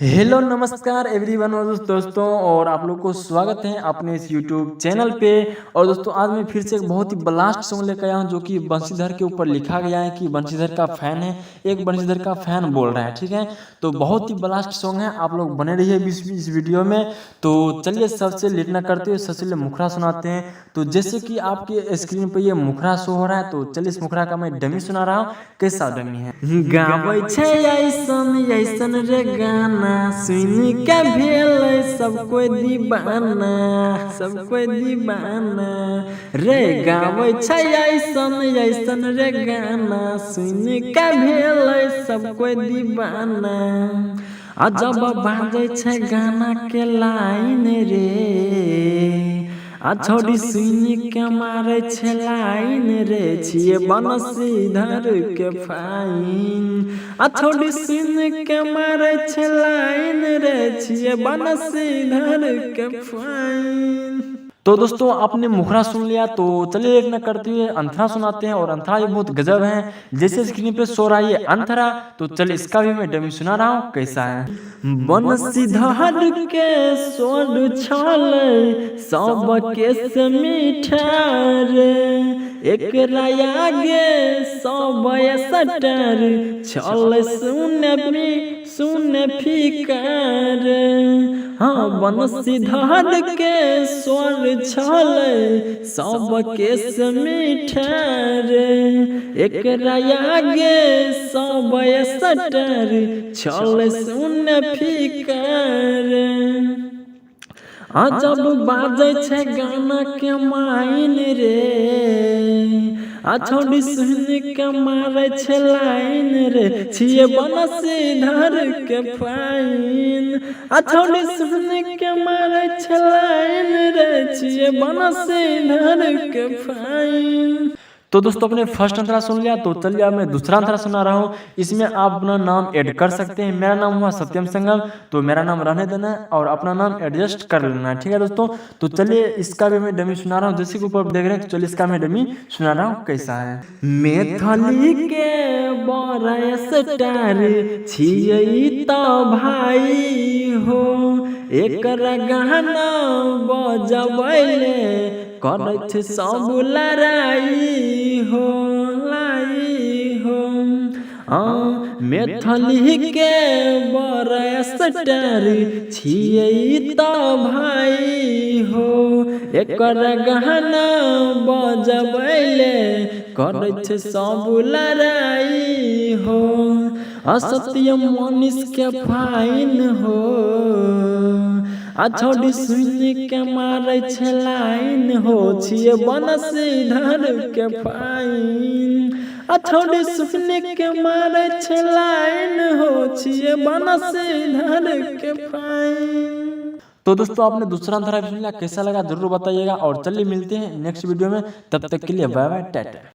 Hello नमस्कार everyone और दोस्तों और आप लोग को स्वागत है अपने इस यूट्यूब चैनल पे। और दोस्तों आज मैं फिर से एक बहुत ही ब्लास्ट सॉन्ग लेकर आया हूँ जो कि बंशीधर के ऊपर लिखा गया है कि बंशीधर का फैन है, एक बंशीधर का फैन बोल रहा है। ठीक है, तो बहुत ही ब्लास्ट सॉन्ग है, आप लोग बने रहिए इस वीडियो में। तो चलिए सबसे लेट ना करते हुए सबसे मुखरा सुनाते हैं। तो जैसे कि आपके स्क्रीन पर ये मुखरा शो हो रहा है, तो चलिए इस मुखरा का मैं डमी सुना रहा हूँ। कैसा डमी है? गाबै छै ऐसन ऐसन रे गाना सुन के भेल सब कोई दीवाना, सब कोई दीवाना रे। गाबै छै ऐसन ऐसन रे गाना सुन के भेल सब कोई दीवाना। जब बाजै छै गाना के लाइन रे, छोड़ी सुन के मारे छे लाइन रे, छिए बंशीधर के फाइन। छोड़ी सुन के मारे छे लाइन रे, छिए बंशीधर के फाइन। तो दोस्तों आपने मुखरा सुन लिया, तो चलिए एक न करते हुए अंतरा सुनाते हैं। और अंतरा ये बहुत गजब है, जैसे स्क्रीन पे सो रहा है ये अंतरा, तो चलिए इसका भी मैं डमी सुना रहा हूँ। कैसा है? बंशीधर के सोड छाले सब के से मीठार, एक आगे सब सटर छल सुन फिकार। हाँ बंशीधर के स्वर छल सब के से मीठार, एक आगे सब सटर छल सुन फिकार। जब बाजै छै गाना के माइन रे, छोड़ी सुन के मारे छे लाइन रे, छिए बंशीधर के फाइन। छोड़ी सुन के मारे छे लाइन रे, छिए बंशीधर के फाइन। तो दोस्तों अपने फर्स्ट अंतरा सुन लिया, तो चलिए अब मैं दूसरा अंतरा सुना रहा हूँ। इसमें आप अपना नाम ऐड कर सकते हैं। मेरा नाम हुआ सत्यम संगम, तो मेरा नाम रहने देना है और अपना नाम एडजस्ट कर लेना है। ठीक है दोस्तों, तो चलिए इसका भी मैं डमी सुना रहा हूँ। जैसे के ऊपर देख रहे हैं, तो चलिए इसका मैं डमी सुना रहा हूँ। कैसा है? मैथिली के बरस्टार छियै तो भाई हो, एक गाना बजबैले करैत सब लड़ाई हो, लाई हो। मैथिली के बरस्टार छियै तो भाई हो, एक गाना बजबैले करैत सब लड़ाई हो। असत्यम मनीष के फाइन हो, छोड़ी सुन के मारे छे लाइन हो, छिए बंशीधर के फाइन। छोड़ी सुन के मारे छे लाइन हो, छिए बंशीधर के फाइन। तो दोस्तों आपने दूसरा अंतरा भी सुन लिया, कैसा लगा जरूर बताइएगा। और चलिए मिलते हैं नेक्स्ट वीडियो में, तब तक के लिए बाय बाय टाटा।